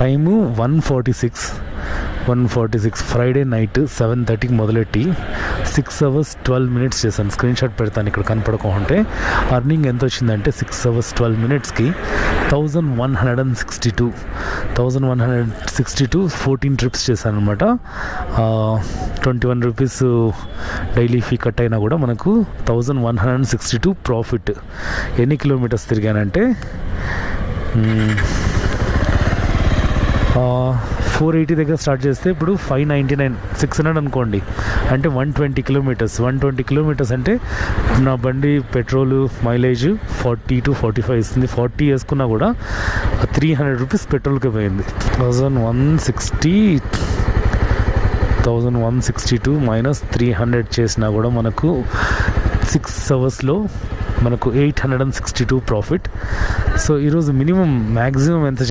Time 1:46 Friday night 7:30కి మొదలెట్టి 6 hours 12 minutes చేశాను. Screen shot పెడతాను ఇక్కడ కనపడకుంటే. అర్నింగ్ ఎంత వచ్చిందంటే 6 hours 12 minutesకి 1162 14 trips చేశాను అనమాట. 21 rupees డైలీ ఫీ కట్ అయినా కూడా మనకు 1162 ప్రాఫిట్. ఎన్ని కిలోమీటర్స్ తిరిగానంటే 480 దగ్గర స్టార్ట్ చేస్తే ఇప్పుడు 599 600 అనుకోండి, అంటే 120 kilometers. 120 kilometers అంటే నా బండి పెట్రోలు మైలేజ్ 40 to 45 ఇస్తుంది. 40 వేసుకున్నా కూడా 300 rupees పెట్రోల్కి పోయింది. 1162 మైనస్ 300 చేసినా కూడా మనకు 6 hours మనకు 862 ప్రాఫిట్. సో ఈరోజు మినిమం మ్యాక్సిమం ఎంత